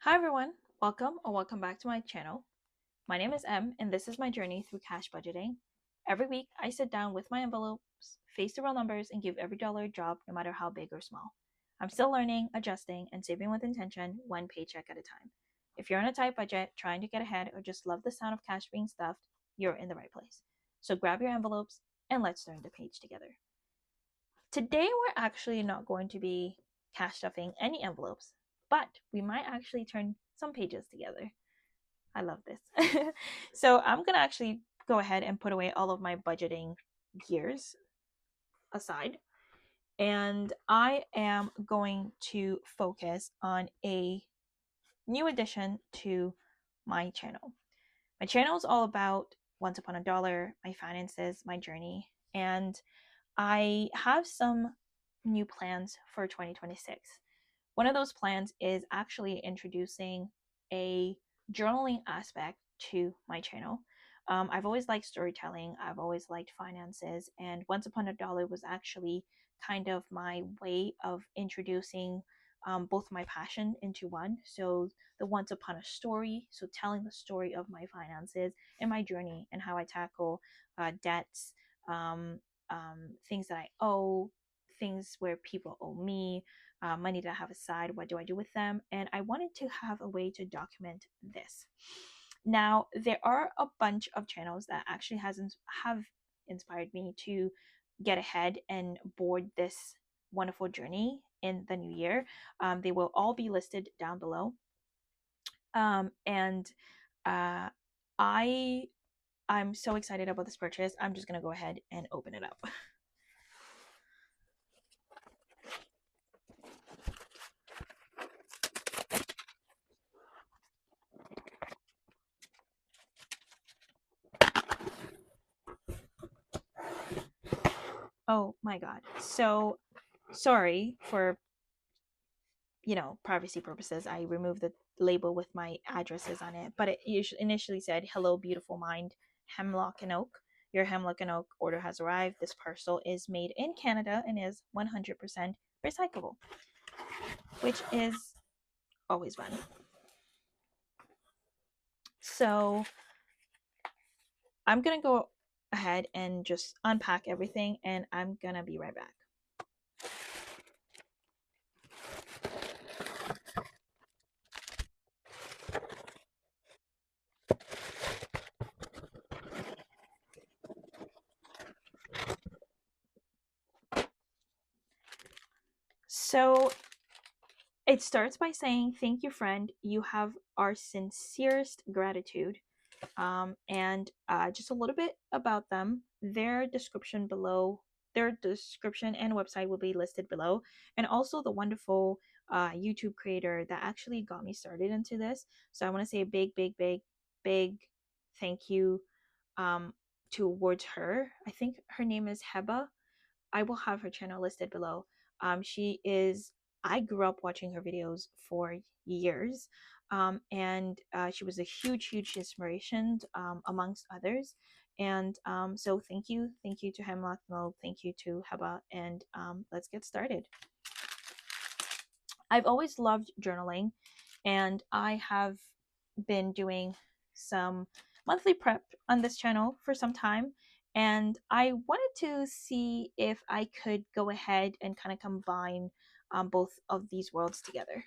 Hi everyone, welcome or welcome back to my channel. My name is Em and this is my journey through cash budgeting. Every week I sit down with my envelopes, face the real numbers, and give every dollar a job no matter how big or small. I'm still learning, adjusting, and saving with intention, one paycheck at a time. If you're on a tight budget, trying to get ahead, or just love the sound of cash being stuffed, you're in the right place. So grab your envelopes and let's turn the page together. Today we're actually not going to be cash stuffing any envelopes, but we might actually turn some pages together. I love this. So I'm going to actually go ahead and put away all of my budgeting gears aside. And I am going to focus on a new addition to my channel. My channel is all about Once Upon a Dollar, my finances, my journey, and I have some new plans for 2026. One of those plans is actually introducing a journaling aspect to my channel. I've always liked storytelling, I've always liked finances, and Once Upon a Dollar was actually kind of my way of introducing both my passion into one. So, the Once Upon a Story, so telling the story of my finances and my journey and how I tackle debts, um, things that I owe, things where people owe me, money that I have aside, what do I do with them? And I wanted to have a way to document this. Now, there are a bunch of channels that actually have inspired me to get ahead and board this wonderful journey in the new year. They will all be listed down below. And I I'm so excited about this purchase. I'm just gonna go ahead and open it up. Oh my god. So sorry for privacy purposes. I removed the label with my addresses on it, but it initially said, "Hello, beautiful mind, Hemlock and Oak. Your Hemlock and Oak order has arrived. This parcel is made in Canada and is 100% recyclable," which is always fun. So I'm gonna go ahead and just unpack everything, and I'm gonna be right back. So it starts by saying, "Thank you, friend. You have our sincerest gratitude." And just a little bit about them. Their description and website will be listed below, and also the wonderful YouTube creator that actually got me started into this. So I want to say a big, big, big, big thank you um, towards her. I think her name is Heba. I will have her channel listed below. She is, I grew up watching her videos for years, and she was a huge, huge inspiration amongst others. And so thank you to Hemlock, no, thank you to Heba, and let's get started. I've always loved journaling, and I have been doing some monthly prep on this channel for some time. And I wanted to see if I could go ahead and kind of combine both of these worlds together.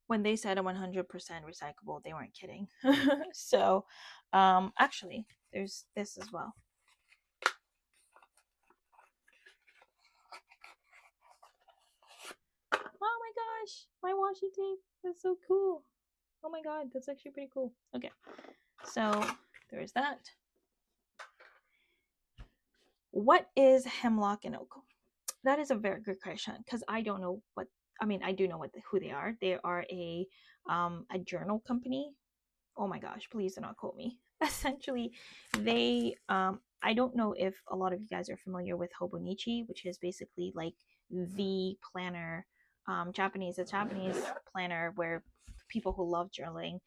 When they said a 100% recyclable, they weren't kidding. So, actually, there's this as well. Oh my gosh, my washi tape. That's so cool. Oh my god, that's actually pretty cool. Okay, so there's that. What is Hemlock and Oak? That is a very good question because I don't know what. I mean, I do know who they are. They are a journal company. Oh my gosh, please do not quote me. Essentially, they I don't know if a lot of you guys are familiar with Hobonichi, which is basically like the planner, a Japanese planner where people who love journaling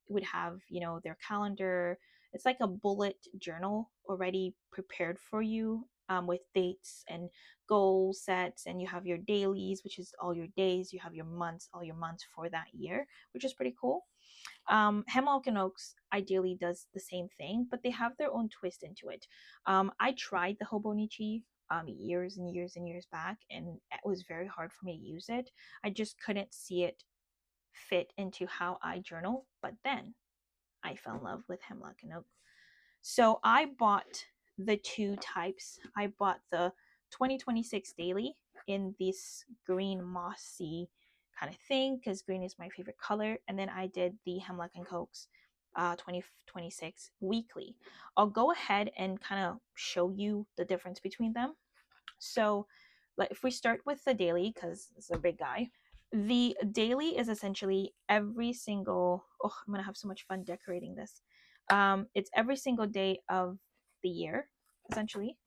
would have, you know, their calendar. It's like a bullet journal already prepared for you, with dates and goal sets, and you have your dailies, which is all your days, you have your months, all your months for that year, which is pretty cool. Hemlock and Oaks ideally does the same thing, but they have their own twist into it. I tried the Hobonichi years and years and years back, and it was very hard for me to use it. I just couldn't see it fit into how I journal. But then I fell in love with Hemlock and Oak. So I bought the two types. I bought the 2026 daily in this green mossy kind of thing because green is my favorite color. And then I did the Hemlock and Coke's 2026 weekly. I'll go ahead and kind of show you the difference between them. So, like, if we start with the daily, because it's a big guy, the daily is essentially every single. Oh, I'm gonna have so much fun decorating this. It's every single day of the year, essentially.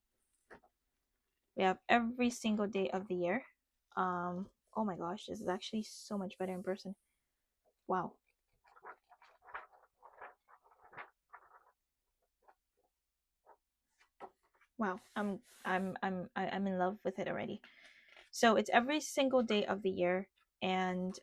We have every single day of the year. Oh my gosh, this is actually so much better in person. Wow. Wow. I'm in love with it already. So it's every single day of the year, and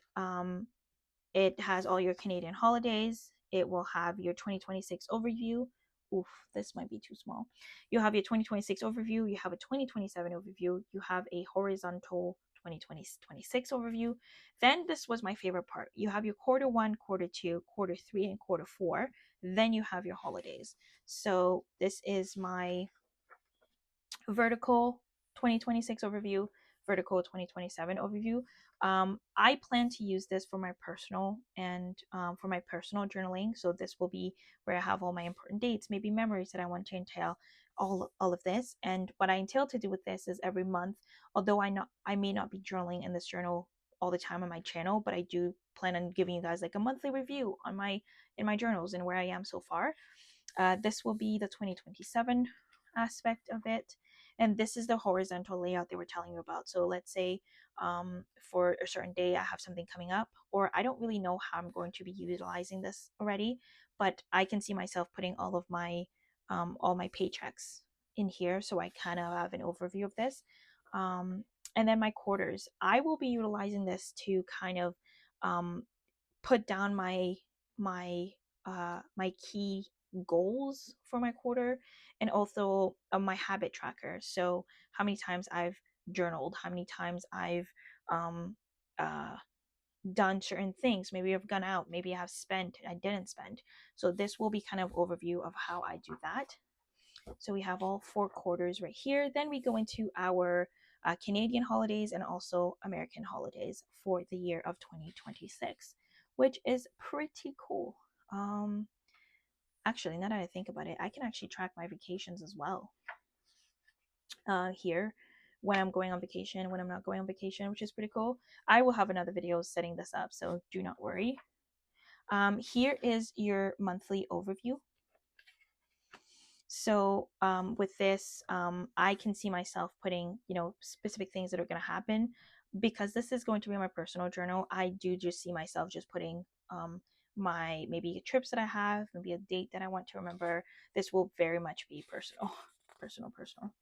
it has all your Canadian holidays. It will have your 2026 overview. Oof, this might be too small. You have your 2026 overview. You have a 2027 overview. You have a horizontal 2026 overview. Then this was my favorite part. You have your quarter one, quarter two, quarter three, and quarter four. Then you have your holidays. So this is my vertical 2026 overview, vertical 2027 overview. I plan to use this for my personal and for my personal journaling. So this will be where I have all my important dates, maybe memories that I want to entail, all of this. And what I entail to do with this is every month, although I may not be journaling in this journal all the time on my channel, but I do plan on giving you guys like a monthly review on my in my journals and where I am so far. This will be the 2027 aspect of it. And this is the horizontal layout they were telling you about. So let's say for a certain day, I have something coming up, or I don't really know how I'm going to be utilizing this already, but I can see myself putting all my paychecks in here. So I kind of have an overview of this. And then my quarters, I will be utilizing this to kind of um, put down my key goals for my quarter, and also my habit tracker. So how many times I've journaled, how many times I've um, uh, done certain things. Maybe I've gone out, maybe I have spent, I didn't spend. So this will be kind of overview of how I do that. So we have all four quarters right here. Then we go into our Canadian holidays and also American holidays for the year of 2026, which is pretty cool. Um, Actually, now that I think about it, I can actually track my vacations as well here when I'm going on vacation, when I'm not going on vacation, which is pretty cool. I will have another video setting this up, so do not worry. Here is your monthly overview. So with this, I can see myself putting, you know, specific things that are going to happen. Because this is going to be my personal journal, I do just see myself just putting my maybe trips that I have, maybe a date that I want to remember. This will very much be personal, personal.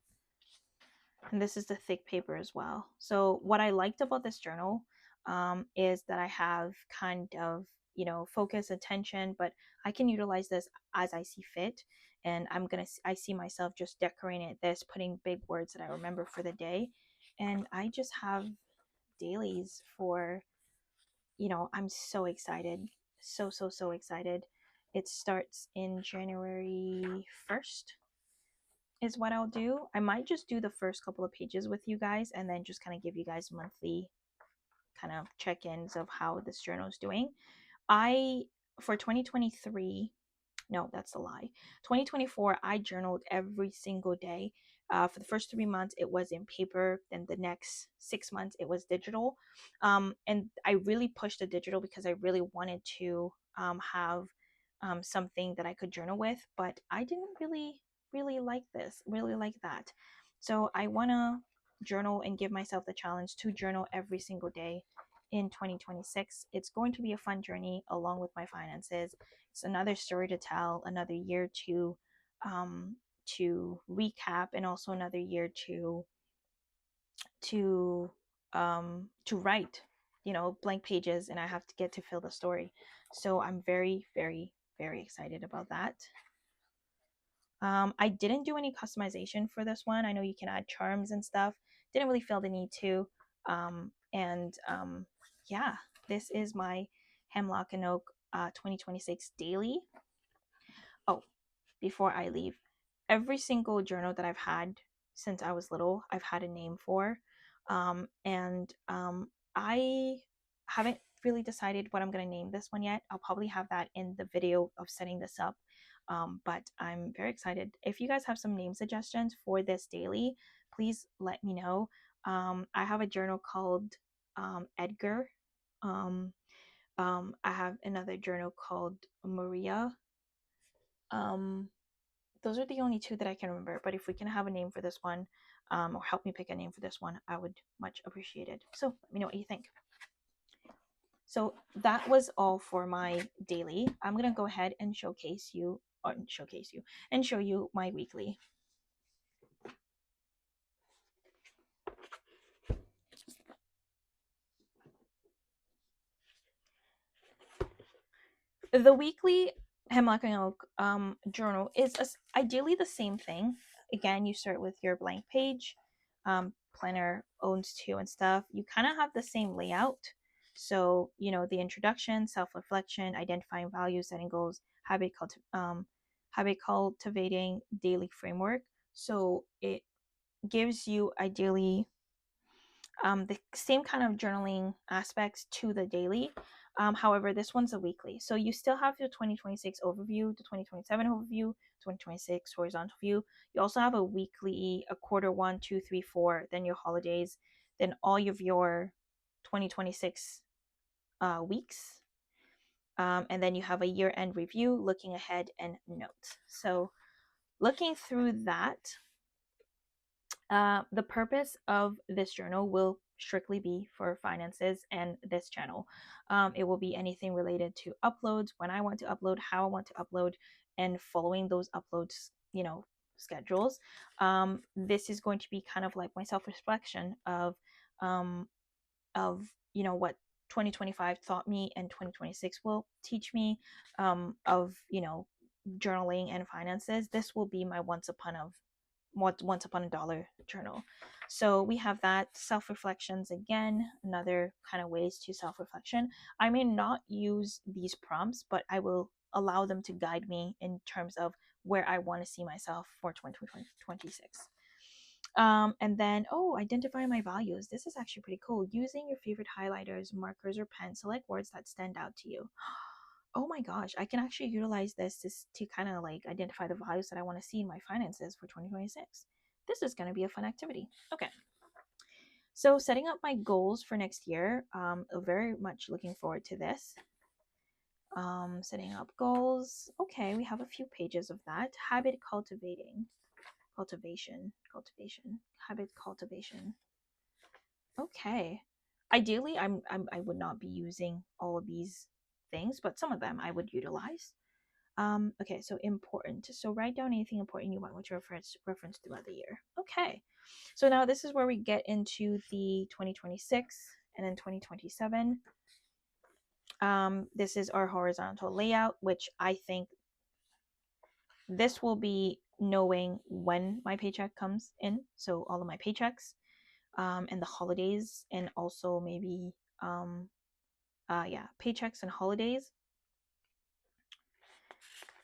And this is the thick paper as well. So what I liked about this journal is that I have kind of, you know, focus, attention, but I can utilize this as I see fit. And I see myself just decorating it, this, putting big words that I remember for the day. And I just have dailies for, you know, I'm so excited. So excited. It starts in January 1st is what I'll do. I might just do the first couple of pages with you guys and then just kind of give you guys monthly kind of check-ins of how this journal is doing. I for 2023, no, that's a lie. 2024, I journaled every single day. For the first 3 months, it was in paper. Then the next 6 months, it was digital. And I really pushed the digital because I really wanted to have something that I could journal with, but I didn't really like this, really like that. So I want to journal and give myself the challenge to journal every single day in 2026. It's going to be a fun journey along with my finances. It's another story to tell, another year um, recap, and also another year to to write, blank pages, and I have to get to fill the story. So I'm very excited about that. I didn't do any customization for this one. I know you can add charms and stuff. Didn't really feel the need to. And yeah, this is my Hemlock and Oak 2026 daily. Oh, before I leave, every single journal that I've had since I was little, I've had a name for. And I haven't really decided what I'm going to name this one yet. I'll probably have that in the video of setting this up. But I'm very excited. If you guys have some name suggestions for this daily, please let me know. I have a journal called Edgar. I have another journal called Maria. Um, those are the only two that I can remember. But if we can have a name for this one, or help me pick a name for this one, I would much appreciate it. So let me know what you think. So that was all for my daily. I'm gonna go ahead and show you my weekly. The weekly Hemlock and Oak journal is ideally the same thing. Again, you start with your blank page. Planner owns two and stuff. You kind of have the same layout. So, the introduction, self-reflection, identifying values, setting goals, habit cultivating, daily framework. So it gives you ideally the same kind of journaling aspects to the daily. However, this one's a weekly. So you still have your 2026 overview, the 2027 overview, 2026 horizontal view. You also have a weekly, a quarter 1, 2, 3, 4, then your holidays, then all of your 2026 weeks. And then you have a year-end review, looking ahead, and notes. So looking through that, the purpose of this journal will strictly be for finances and this channel. It will be anything related to uploads, when I want to upload, how I want to upload, and following those uploads, schedules. This is going to be kind of like my self-reflection um, of what 2025 taught me and 2026 will teach me, of journaling and finances. This will be my once upon a dollar journal. So we have that. Self-reflections, again, another kind of ways to self-reflection. I may not use these prompts, but I will allow them to guide me in terms of where I want to see myself for 2026. And then, identify my values. This is actually pretty cool. Using your favorite highlighters, markers, or pens, select words that stand out to you. Oh my gosh, I can actually utilize this to kind of like identify the values that I want to see in my finances for 2026. This is going to be a fun activity. Okay. So setting up my goals for next year, very much looking forward to this. Setting up goals. Okay, we have a few pages of that. Habit cultivation, habit cultivation. Okay. Ideally, I would not be using all of these things, but some of them I would utilize. Okay, so important. So write down anything important you want to reference throughout the year. Okay. So now this is where we get into the 2026 and then 2027. This is our horizontal layout, which I think this will be knowing when my paycheck comes in. So all of my paychecks, and the holidays, and also maybe paychecks and holidays.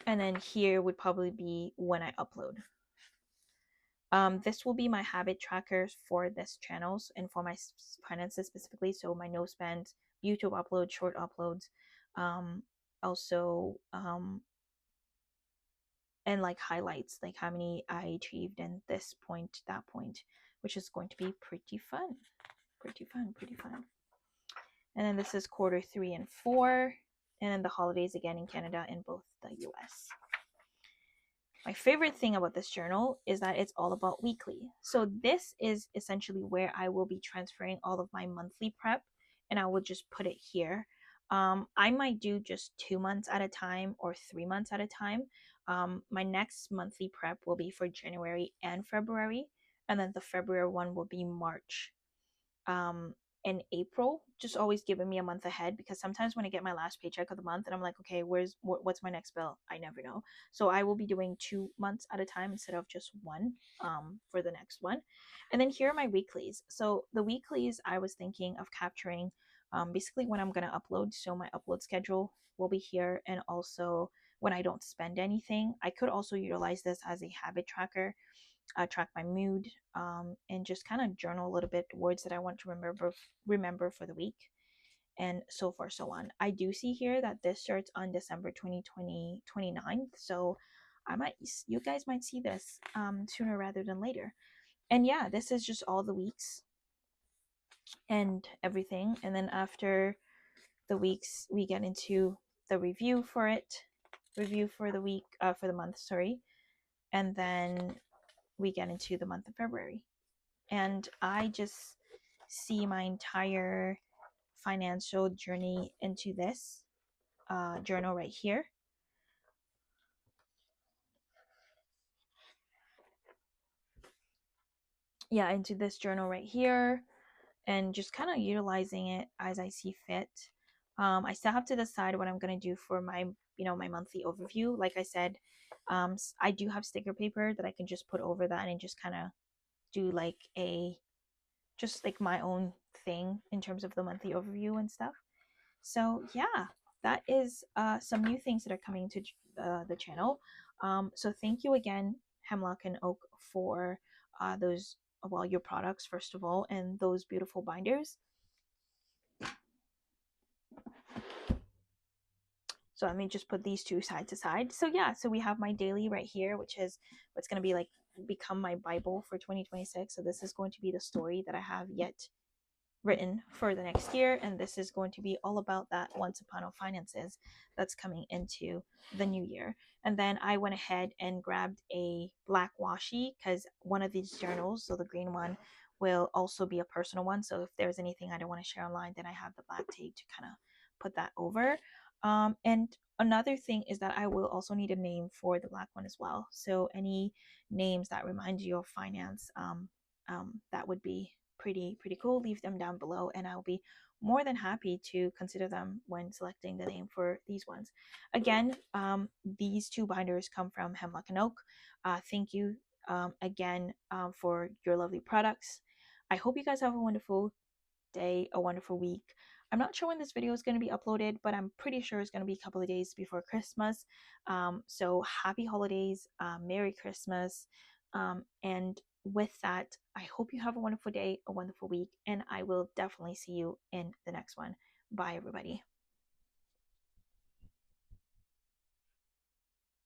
And then here would probably be when I upload. This will be my habit trackers for this channels and for my finances specifically. So my no spend, YouTube uploads, short uploads, also and like highlights, like how many I achieved in this point, that point, which is going to be pretty fun. And then this is quarter 3 and 4. and then the holidays again in Canada and both the US. My favorite thing about this journal is that it's all about weekly. So this is essentially where I will be transferring all of my monthly prep, and I will just put it here. I might do just 2 months at a time or 3 months at a time. My next monthly prep will be for January and February, and then the February one will be March um in April, just always giving me a month ahead, because sometimes when I get my last paycheck of the month and I'm like, okay, what's my next bill, I never know. So I will be doing 2 months at a time instead of just one for the next one. And then here are my weeklies. So the weeklies I was thinking of capturing basically when I'm going to upload, so my upload schedule will be here, and also when I don't spend anything. I could also utilize this as a habit tracker, track my mood, and just kind of journal a little bit words that I want to remember for the week, and so forth, so on. I do see here that this starts on December 2020 29th, so you guys might see this sooner rather than later. And yeah, this is just all the weeks and everything. And then after the weeks, we get into the review for the week, for the month, sorry. And then we get into the month of February. And I just see my entire financial journey into this journal right here. Yeah, into this journal right here, and just kind of utilizing it as I see fit. I still have to decide what I'm going to do for my, my monthly overview. Like I said, I do have sticker paper that I can just put over that and just kind of do like just like my own thing in terms of the monthly overview and stuff. So yeah, that is some new things that are coming to the channel. So thank you again, Hemlock and Oak, for those, well, your products first of all, and those beautiful binders. So let me just put these two side to side. So yeah, so we have my daily right here, which is what's going to be like become my Bible for 2026. So this is going to be the story that I have yet written for the next year, and this is going to be all about that once upon a finances that's coming into the new year. And then I went ahead and grabbed a black washi, because one of these journals, so the green one, will also be a personal one. So if there's anything I don't want to share online, then I have the black tape to kind of put that over. And another thing is that I will also need a name for the black one as well. So any names that remind you of finance, that would be pretty cool. Leave them down below, and I'll be more than happy to consider them when selecting the name for these ones. Again, these two binders come from Hemlock and Oak. Thank you again for your lovely products. I hope you guys have a wonderful day, a wonderful week. I'm not sure when this video is going to be uploaded, but I'm pretty sure it's going to be a couple of days before Christmas. So happy holidays, Merry Christmas, and with that, I hope you have a wonderful day, a wonderful week, and I will definitely see you in the next one. Bye, everybody.